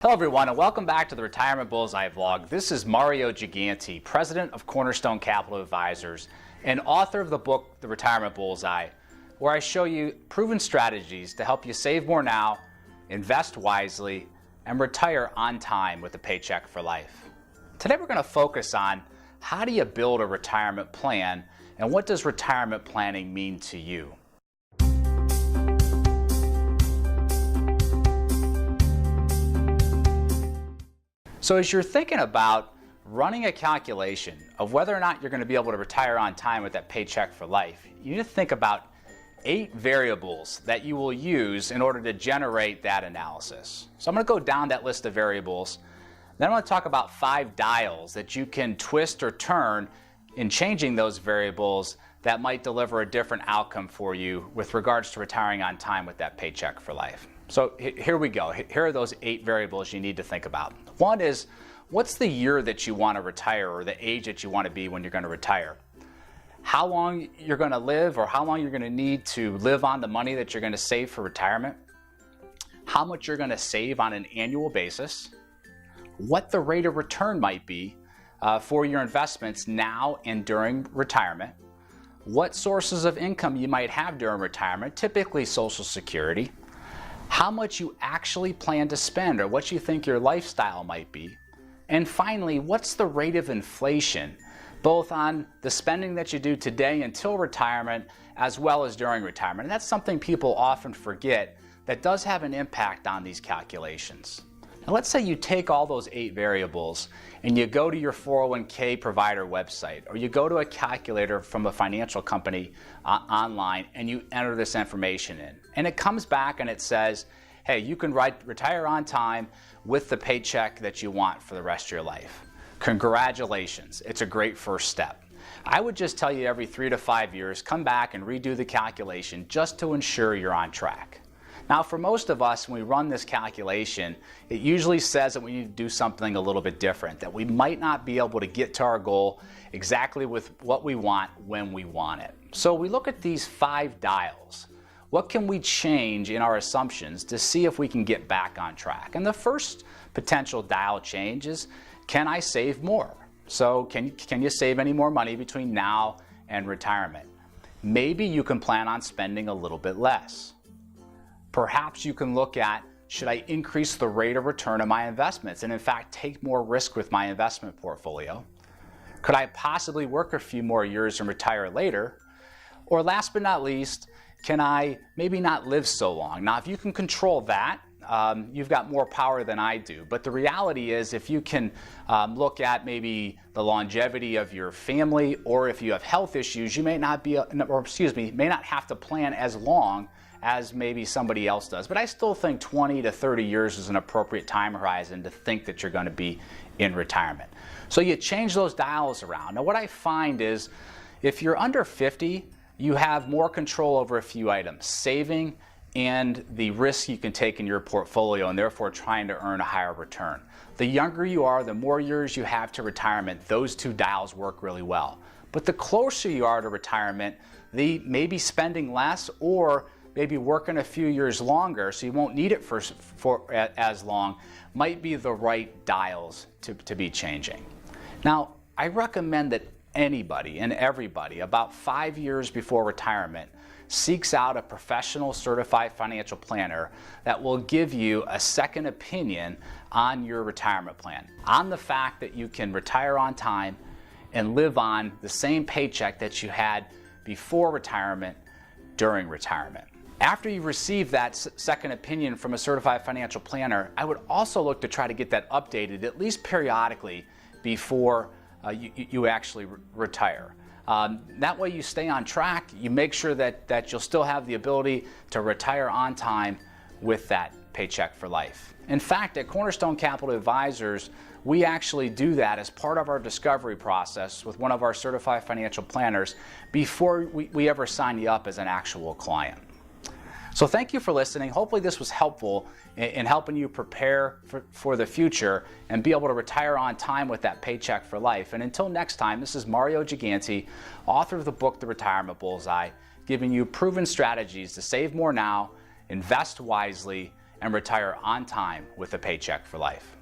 Hello everyone and welcome back to the Retirement Bullseye vlog. This is Mario Giganti, President of Cornerstone Capital Advisors and author of the book, The Retirement Bullseye, where I show you proven strategies to help you save more now, invest wisely, and retire on time with a paycheck for life. Today we're going to focus on how do you build a retirement plan and what does retirement planning mean to you. So as you're thinking about running a calculation of whether or not you're going to be able to retire on time with that paycheck for life, you need to think about 8 variables that you will use in order to generate that analysis. So I'm going to go down that list of variables. Then I'm going to talk about 5 dials that you can twist or turn in changing those variables that might deliver a different outcome for you with regards to retiring on time with that paycheck for life. So here we go. Here are those 8 variables you need to think about. One is, what's the year that you want to retire or the age that you want to be when you're going to retire? How long you're going to live or how long you're going to need to live on the money that you're going to save for retirement? How much you're going to save on an annual basis? What the rate of return might be for your investments now and during retirement? What sources of income you might have during retirement, typically Social Security? How much you actually plan to spend or what you think your lifestyle might be. And finally, what's the rate of inflation, both on the spending that you do today until retirement as well as during retirement. And that's something people often forget that does have an impact on these calculations. Now let's say you take all those 8 variables and you go to your 401k provider website or you go to a calculator from a financial company online and you enter this information in. And it comes back and it says, hey, you can retire on time with the paycheck that you want for the rest of your life. Congratulations, it's a great first step. I would just tell you every 3 to 5 years, come back and redo the calculation just to ensure you're on track. Now for most of us, when we run this calculation, it usually says that we need to do something a little bit different, that we might not be able to get to our goal exactly with what we want when we want it. So we look at these 5 dials. What can we change in our assumptions to see if we can get back on track? And the first potential dial change is, can I save more? So can you save any more money between now and retirement? Maybe you can plan on spending a little bit less. Perhaps you can look at, should I increase the rate of return of my investments and in fact take more risk with my investment portfolio? Could I possibly work a few more years and retire later? Or last but not least, can I maybe not live so long? Now if you can control that, you've got more power than I do. But the reality is if you can look at maybe the longevity of your family or if you have health issues, you may not may not have to plan as long as maybe somebody else does. But I still think 20 to 30 years is an appropriate time horizon to think that you're going to be in retirement. So you change those dials around. Now what I find is if you're under 50, you have more control over a few items, saving and the risk you can take in your portfolio and therefore trying to earn a higher return. The younger you are, the more years you have to retirement, those 2 dials work really well. But the closer you are to retirement, the maybe spending less or maybe working a few years longer so you won't need it for as long might be the right dials to be changing. Now, I recommend that anybody and everybody about 5 years before retirement seeks out a professional certified financial planner that will give you a second opinion on your retirement plan, on the fact that you can retire on time and live on the same paycheck that you had before retirement during retirement. After you receive that second opinion from a certified financial planner, I would also look to try to get that updated at least periodically before you actually retire. That way you stay on track, you make sure that you'll still have the ability to retire on time with that paycheck for life. In fact, at Cornerstone Capital Advisors, we actually do that as part of our discovery process with one of our certified financial planners before we ever sign you up as an actual client. So thank you for listening. Hopefully this was helpful in helping you prepare for the future and be able to retire on time with that paycheck for life. And until next time, this is Mario Giganti, author of the book, The Retirement Bullseye, giving you proven strategies to save more now, invest wisely, and retire on time with a paycheck for life.